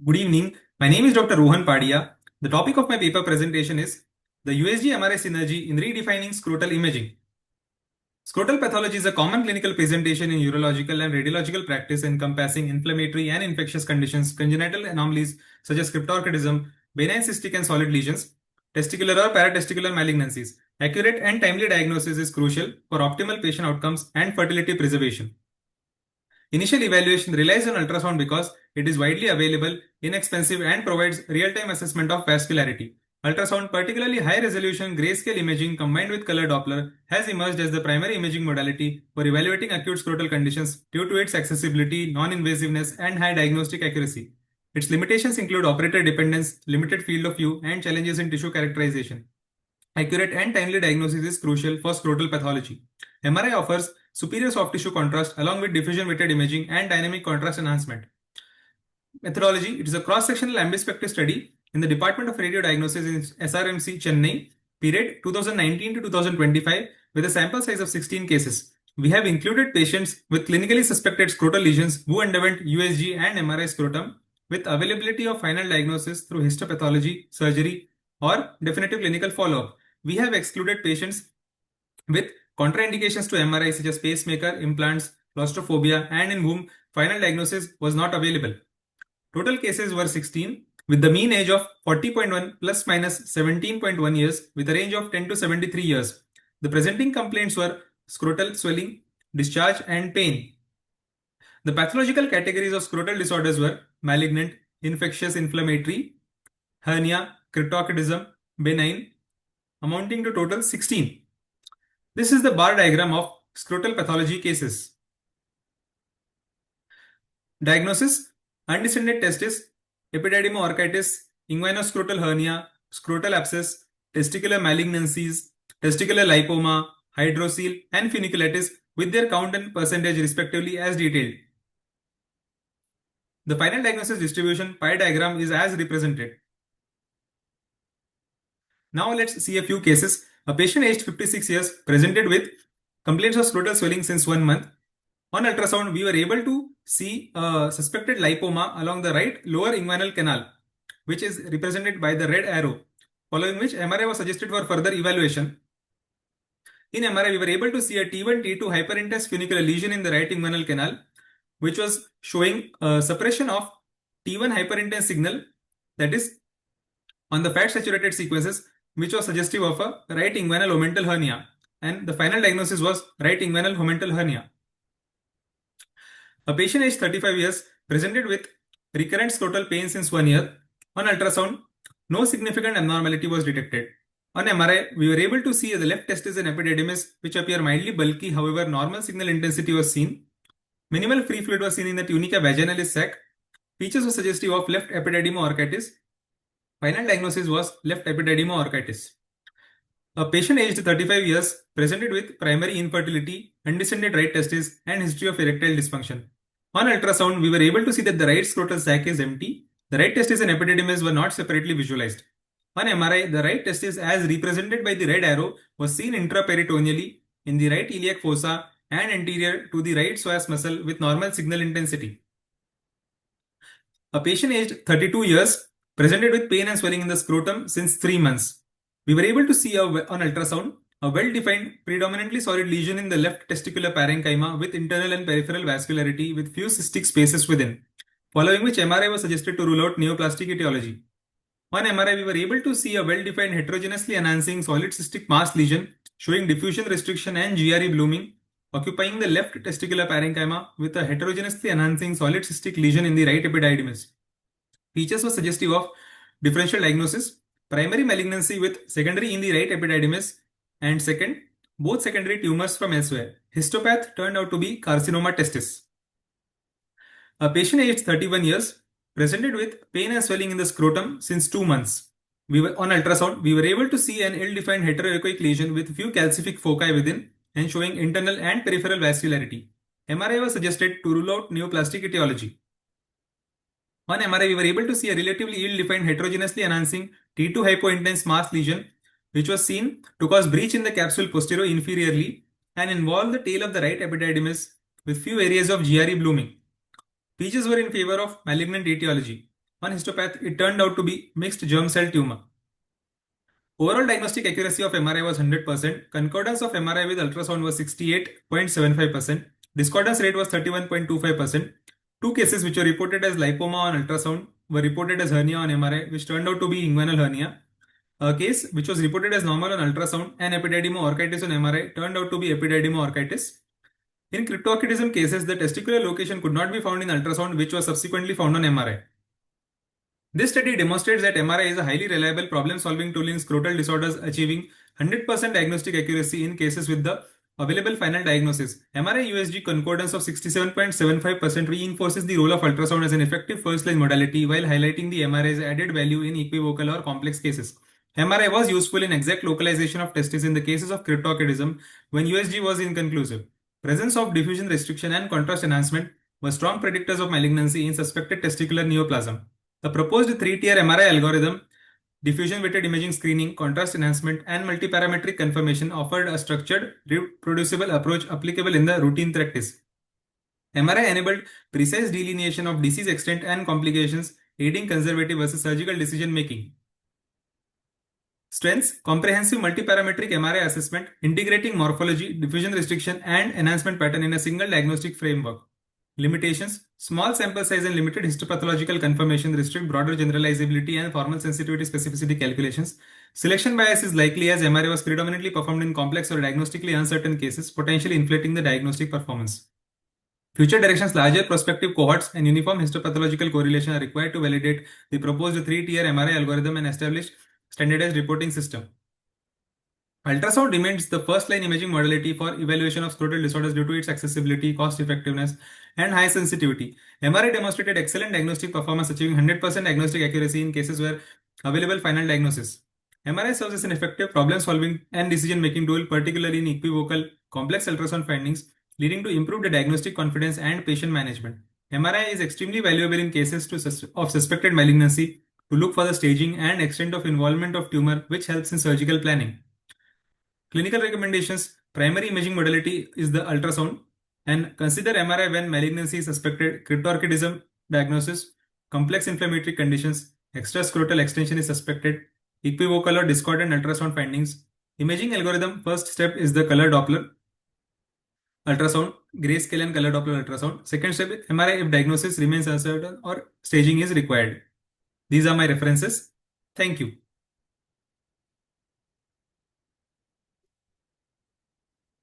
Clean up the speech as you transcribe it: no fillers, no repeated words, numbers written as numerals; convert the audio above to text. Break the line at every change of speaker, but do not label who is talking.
Good evening. My name is Dr. Rohan Padia. The topic of my paper presentation is the USG-MRI synergy in redefining scrotal imaging. Scrotal pathology is a common clinical presentation in urological and radiological practice encompassing inflammatory and infectious conditions, congenital anomalies such as cryptorchidism, benign cystic and solid lesions, testicular or paratesticular malignancies. Accurate and timely diagnosis is crucial for optimal patient outcomes and fertility preservation. Initial evaluation relies on ultrasound because it is widely available, inexpensive, and provides real-time assessment of vascularity. Ultrasound, particularly high-resolution grayscale imaging combined with color Doppler, has emerged as the primary imaging modality for evaluating acute scrotal conditions due to its accessibility, non-invasiveness, and high diagnostic accuracy. Its limitations include operator dependence, limited field of view, and challenges in tissue characterization. Accurate and timely diagnosis is crucial for scrotal pathology. MRI offers superior soft tissue contrast along with diffusion weighted imaging and dynamic contrast enhancement. Methodology: it is a cross-sectional ambispective study in the Department of Radiodiagnosis in SRMC, Chennai, period 2019 to 2025, with a sample size of 16 cases. We have included patients with clinically suspected scrotal lesions who underwent USG and MRI scrotum with availability of final diagnosis through histopathology, surgery, or definitive clinical follow-up. We have excluded patients with contraindications to MRI such as pacemaker, implants, claustrophobia, and in whom final diagnosis was not available. Total cases were 16, with the mean age of 40.1 plus minus 17.1 years, with a range of 10 to 73 years. The presenting complaints were scrotal swelling, discharge, and pain. The pathological categories of scrotal disorders were malignant, infectious, inflammatory, hernia, cryptorchidism, benign, amounting to total 16. This is the bar diagram of scrotal pathology cases. Diagnosis: undescended testis, epididymoorchitis, inguinoscrotal hernia, scrotal abscess, testicular malignancies, testicular lipoma, hydrocele, and funiculitis with their count and percentage respectively as detailed. The final diagnosis distribution pie diagram is as represented. Now let's see a few cases. A patient aged 56 years presented with complaints of scrotal swelling since 1 month. On ultrasound, we were able to see a suspected lipoma along the right lower inguinal canal, which is represented by the red arrow, following which MRI was suggested for further evaluation. In MRI, we were able to see a T1, T2 hyperintense funicular lesion in the right inguinal canal, which was showing a suppression of T1 hyperintense signal, that is, on the fat saturated sequences, which was suggestive of a right inguinal omental hernia, and the final diagnosis was right inguinal omental hernia. A patient aged 35 years presented with recurrent scrotal pain since 1 year. On ultrasound, no significant abnormality was detected. On MRI, we were able to see the left testis and epididymis, which appear mildly bulky. However, normal signal intensity was seen. Minimal free fluid was seen in the tunica vaginalis sac. Features were suggestive of left epididymoorchitis. Final diagnosis was left epididymoorchitis. A patient aged 35 years presented with primary infertility, undescended right testis, and history of erectile dysfunction. On ultrasound, we were able to see that the right scrotal sac is empty. The right testis and epididymis were not separately visualized. On MRI, the right testis, as represented by the red arrow, was seen intraperitoneally in the right iliac fossa and anterior to the right psoas muscle with normal signal intensity. A patient aged 32 years presented with pain and swelling in the scrotum since 3 months. We were able to see on ultrasound a well-defined, predominantly solid lesion in the left testicular parenchyma with internal and peripheral vascularity with few cystic spaces within, following which MRI was suggested to rule out neoplastic etiology. On MRI, we were able to see a well-defined heterogeneously enhancing solid cystic mass lesion showing diffusion restriction and GRE blooming, occupying the left testicular parenchyma with a heterogeneously enhancing solid cystic lesion in the right epididymis. Features were suggestive of differential diagnosis, primary malignancy with secondary in the right epididymis, and second, both secondary tumors from elsewhere. Histopath turned out to be carcinoma testis. A patient aged 31 years presented with pain and swelling in the scrotum since 2 months. On ultrasound, we were able to see an ill-defined heteroechoic lesion with few calcific foci within and showing internal and peripheral vascularity. MRI was suggested to rule out neoplastic etiology. On MRI, we were able to see a relatively ill-defined heterogeneously enhancing T2 hypointense mass lesion, which was seen to cause breach in the capsule posterior inferiorly and involve the tail of the right epididymis with few areas of GRE blooming. Features were in favor of malignant etiology. On histopath, it turned out to be mixed germ cell tumor. Overall diagnostic accuracy of MRI was 100%. Concordance of MRI with ultrasound was 68.75%. Discordance rate was 31.25%. Two cases which were reported as lipoma on ultrasound were reported as hernia on MRI, which turned out to be inguinal hernia. A case which was reported as normal on ultrasound and epididymo-orchitis on MRI turned out to be epididymo-orchitis. In cryptorchidism cases, the testicular location could not be found in ultrasound, which was subsequently found on MRI. This study demonstrates that MRI is a highly reliable problem-solving tool in scrotal disorders, achieving 100% diagnostic accuracy in cases with the available final diagnosis. MRI USG concordance of 67.75% reinforces the role of ultrasound as an effective first-line modality while highlighting the MRI's added value in equivocal or complex cases. MRI was useful in exact localization of testis in the cases of cryptorchidism when USG was inconclusive. Presence of diffusion restriction and contrast enhancement were strong predictors of malignancy in suspected testicular neoplasm. The proposed 3-tier MRI algorithm, diffusion-weighted imaging screening, contrast enhancement, and multiparametric confirmation offered a structured, reproducible approach applicable in the routine practice. MRI enabled precise delineation of disease extent and complications, aiding conservative versus surgical decision-making. Strengths: comprehensive multiparametric MRI assessment, integrating morphology, diffusion restriction, and enhancement pattern in a single diagnostic framework. Limitations: small sample size and limited histopathological confirmation restrict broader generalizability and formal sensitivity specificity calculations. Selection bias is likely as MRI was predominantly performed in complex or diagnostically uncertain cases, potentially inflating the diagnostic performance. Future directions: larger prospective cohorts and uniform histopathological correlation are required to validate the proposed 3-tier MRI algorithm and establish standardized reporting system. Ultrasound remains the first-line imaging modality for evaluation of scrotal disorders due to its accessibility, cost-effectiveness, and high sensitivity. MRI demonstrated excellent diagnostic performance, achieving 100% diagnostic accuracy in cases where available final diagnosis. MRI serves as an effective problem-solving and decision-making tool, particularly in equivocal, complex ultrasound findings, leading to improved diagnostic confidence and patient management. MRI is extremely valuable in cases of suspected malignancy to look for the staging and extent of involvement of tumor, which helps in surgical planning. Clinical recommendations: primary imaging modality is the ultrasound, and consider MRI when malignancy is suspected, cryptorchidism diagnosis, complex inflammatory conditions, extrascrotal extension is suspected, equivocal or discordant ultrasound findings. Imaging algorithm: first step is the color Doppler ultrasound, grayscale and color Doppler ultrasound. Second step, MRI if diagnosis remains uncertain or staging is required. These are my references. Thank you.